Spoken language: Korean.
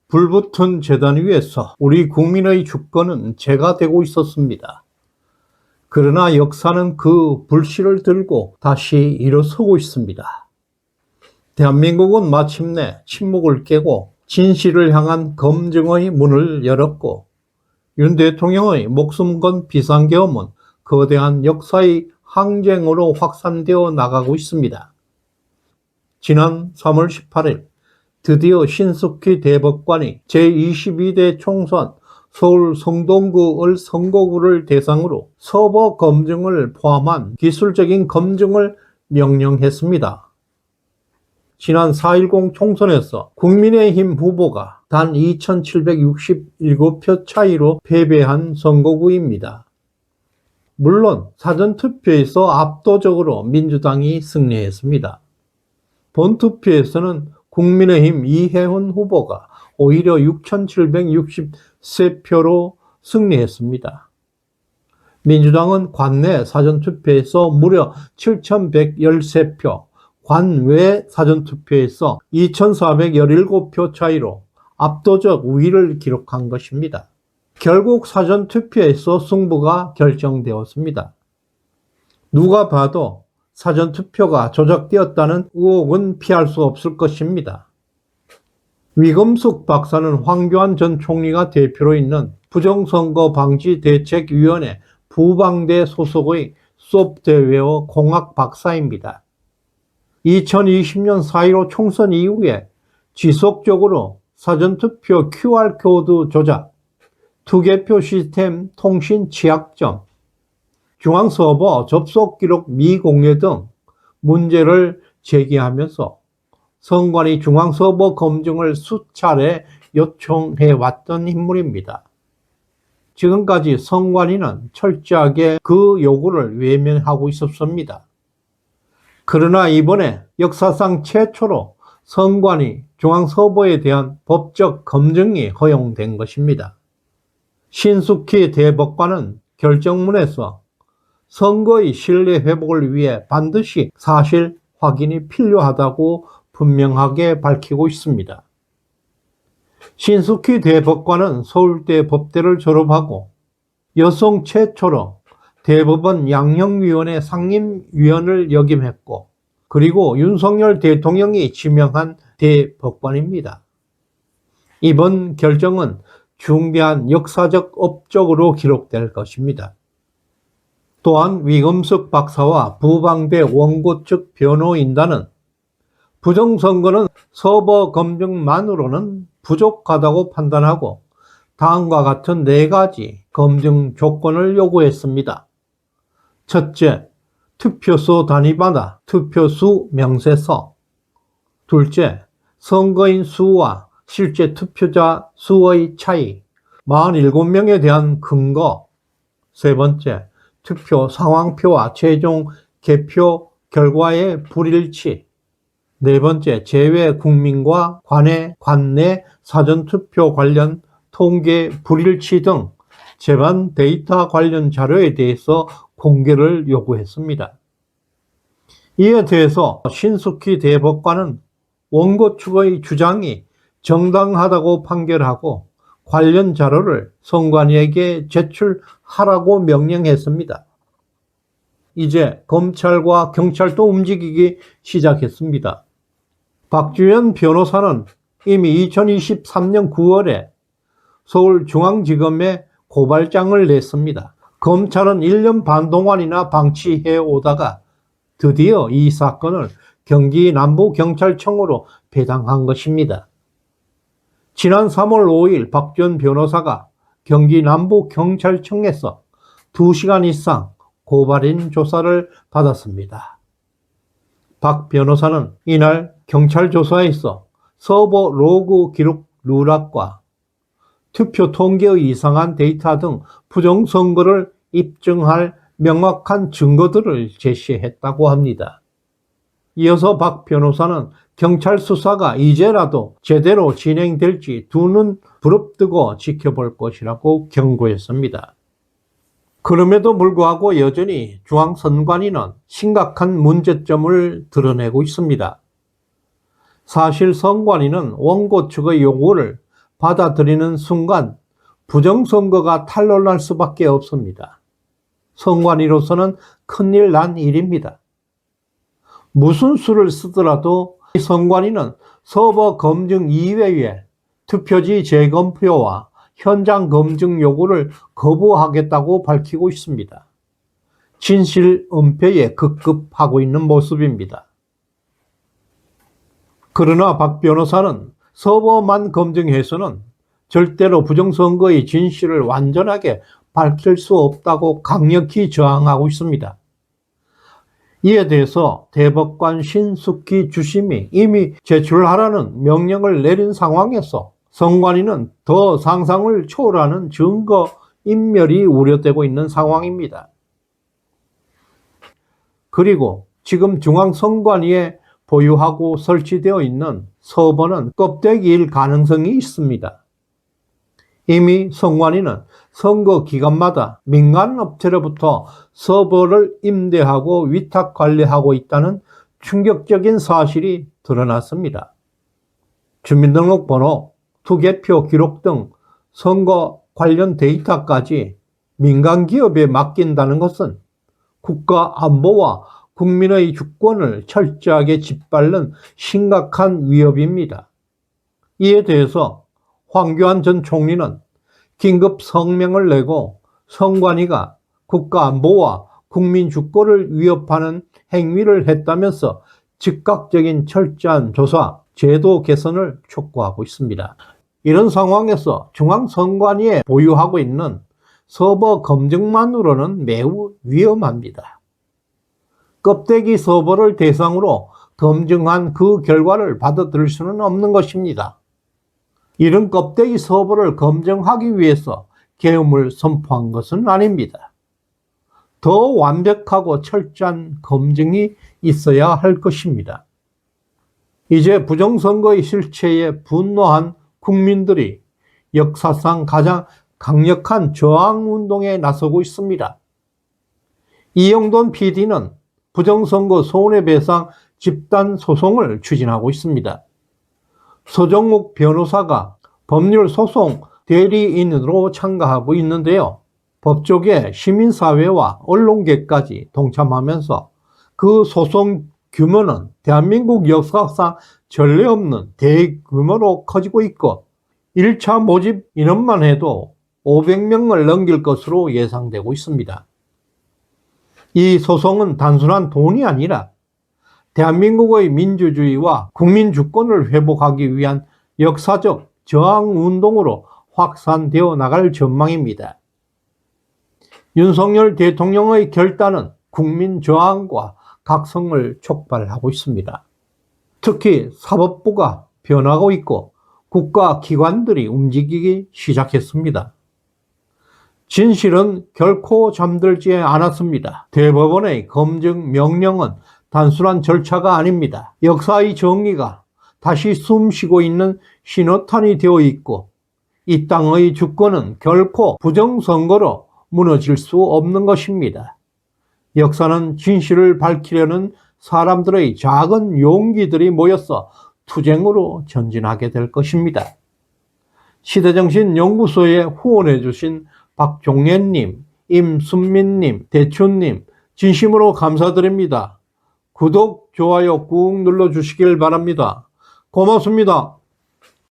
불붙은 재단 위에서 우리 국민의 주권은 제가 되고 있었습니다. 그러나 역사는 그 불씨를 들고 다시 일어서고 있습니다. 대한민국은 마침내 침묵을 깨고 진실을 향한 검증의 문을 열었고, 윤 대통령의 목숨 건 비상계엄은 거대한 역사의 항쟁으로 확산되어 나가고 있습니다. 지난 3월 18일 드디어 신숙희 대법관이 제22대 총선 서울 성동구을 선거구를 대상으로 서버 검증을 포함한 기술적인 검증을 명령했습니다. 지난 4.10 총선에서 국민의힘 후보가 단 2,767표 차이로 패배한 선거구입니다. 물론 사전투표에서 압도적으로 민주당이 승리했습니다. 본투표에서는 국민의힘 이혜훈 후보가 오히려 6,763표로 승리했습니다. 민주당은 관내 사전투표에서 무려 7,113표, 관외 사전투표에서 2,417표 차이로 압도적 우위를 기록한 것입니다. 결국 사전투표에서 승부가 결정되었습니다. 누가 봐도 사전투표가 조작되었다는 의혹은 피할 수 없을 것입니다. 위금숙 박사는 황교안 전 총리가 대표로 있는 부정선거방지대책위원회 부방대 소속의 소프트웨어 공학 박사입니다. 2020년 4.15 총선 이후에 지속적으로 사전투표 QR코드 조작, 투개표 시스템 통신 취약점, 중앙서버 접속 기록 미공개 등 문제를 제기하면서 선관위 중앙서버 검증을 수차례 요청해 왔던 인물입니다. 지금까지 선관위는 철저하게 그 요구를 외면하고 있었습니다. 그러나 이번에 역사상 최초로 선관위 중앙서버에 대한 법적 검증이 허용된 것입니다. 신숙희 대법관은 결정문에서 선거의 신뢰 회복을 위해 반드시 사실 확인이 필요하다고 분명하게 밝히고 있습니다. 신숙희 대법관은 서울대 법대를 졸업하고 여성 최초로 대법원 양형위원회 상임위원을 역임했고, 그리고 윤석열 대통령이 지명한 대법관입니다. 이번 결정은 중대한 역사적 업적으로 기록될 것입니다. 또한 위금숙 박사와 부방대 원고 측 변호인단은 부정선거는 서버 검증만으로는 부족하다고 판단하고 다음과 같은 4가지 검증 조건을 요구했습니다. 첫째, 투표소 단위마다 투표수 명세서. 둘째, 선거인 수와 실제 투표자 수의 차이, 47명에 대한 근거. 세 번째, 투표 상황표와 최종 개표 결과의 불일치. 네 번째, 제외 국민과 관내 사전투표 관련 통계 불일치 등 재반 데이터 관련 자료에 대해서 공개를 요구했습니다. 이에 대해서 신숙희 대법관은 원고 측의 주장이 정당하다고 판결하고 관련 자료를 선관위에게 제출하라고 명령했습니다. 이제 검찰과 경찰도 움직이기 시작했습니다. 박주현 변호사는 이미 2023년 9월에 서울중앙지검에 고발장을 냈습니다. 검찰은 1년 반 동안이나 방치해 오다가 드디어 이 사건을 경기 남부경찰청으로 배당한 것입니다. 지난 3월 5일 박주현 변호사가 경기 남부경찰청에서 2시간 이상 고발인 조사를 받았습니다. 박 변호사는 이날 경찰 조사에서 서버 로그 기록 누락과 투표 통계의 이상한 데이터 등 부정선거를 입증할 명확한 증거들을 제시했다고 합니다. 이어서 박 변호사는 경찰 수사가 이제라도 제대로 진행될지 두 눈 부릅뜨고 지켜볼 것이라고 경고했습니다. 그럼에도 불구하고 여전히 중앙선관위는 심각한 문제점을 드러내고 있습니다. 사실 선관위는 원고 측의 요구를 받아들이는 순간 부정선거가 탄로날 수밖에 없습니다. 선관위로서는 큰일 난 일입니다. 무슨 수를 쓰더라도 선관위는 서버 검증 이외에 투표지 재검표와 현장 검증 요구를 거부하겠다고 밝히고 있습니다. 진실 은폐에 급급하고 있는 모습입니다. 그러나 박 변호사는 서버만 검증해서는 절대로 부정선거의 진실을 완전하게 밝힐 수 없다고 강력히 저항하고 있습니다. 이에 대해서 대법관 신숙희 주심이 이미 제출하라는 명령을 내린 상황에서 선관위는 더 상상을 초월하는 증거 인멸이 우려되고 있는 상황입니다. 그리고 지금 중앙선관위에 보유하고 설치되어 있는 서버는 껍데기일 가능성이 있습니다. 이미 선관위는 선거 기간마다 민간 업체로부터 서버를 임대하고 위탁 관리하고 있다는 충격적인 사실이 드러났습니다. 주민등록번호, 투개표 기록 등 선거 관련 데이터까지 민간 기업에 맡긴다는 것은 국가 안보와 국민의 주권을 철저하게 짓밟는 심각한 위협입니다. 이에 대해서 황교안 전 총리는 긴급 성명을 내고 선관위가 국가안보와 국민 주권을 위협하는 행위를 했다면서 즉각적인 철저한 조사, 제도 개선을 촉구하고 있습니다. 이런 상황에서 중앙선관위에 보유하고 있는 서버 검증만으로는 매우 위험합니다. 껍데기 서버를 대상으로 검증한 그 결과를 받아들일 수는 없는 것입니다. 이런 껍데기 서버를 검증하기 위해서 계엄을 선포한 것은 아닙니다. 더 완벽하고 철저한 검증이 있어야 할 것입니다. 이제 부정선거의 실체에 분노한 국민들이 역사상 가장 강력한 저항운동에 나서고 있습니다. 이영돈 PD는 부정선거 손해배상 집단소송을 추진하고 있습니다. 서정욱 변호사가 법률소송 대리인으로 참가하고 있는데요. 법조계, 시민사회와 언론계까지 동참하면서 그 소송 규모는 대한민국 역사상 전례 없는 대규모로 커지고 있고 1차 모집 인원만 해도 500명을 넘길 것으로 예상되고 있습니다. 이 소송은 단순한 돈이 아니라 대한민국의 민주주의와 국민 주권을 회복하기 위한 역사적 저항운동으로 확산되어 나갈 전망입니다. 윤석열 대통령의 결단은 국민 저항과 각성을 촉발하고 있습니다. 특히 사법부가 변하고 있고 국가기관들이 움직이기 시작했습니다. 진실은 결코 잠들지 않았습니다. 대법원의 검증 명령은 단순한 절차가 아닙니다. 역사의 정의가 다시 숨쉬고 있는 신호탄이 되어 있고 이 땅의 주권은 결코 부정선거로 무너질 수 없는 것입니다. 역사는 진실을 밝히려는 사람들의 작은 용기들이 모여서 투쟁으로 전진하게 될 것입니다. 시대정신연구소에 후원해 주신 박종래님, 임순민님, 대춘님 진심으로 감사드립니다. 구독, 좋아요 꾹 눌러주시길 바랍니다. 고맙습니다.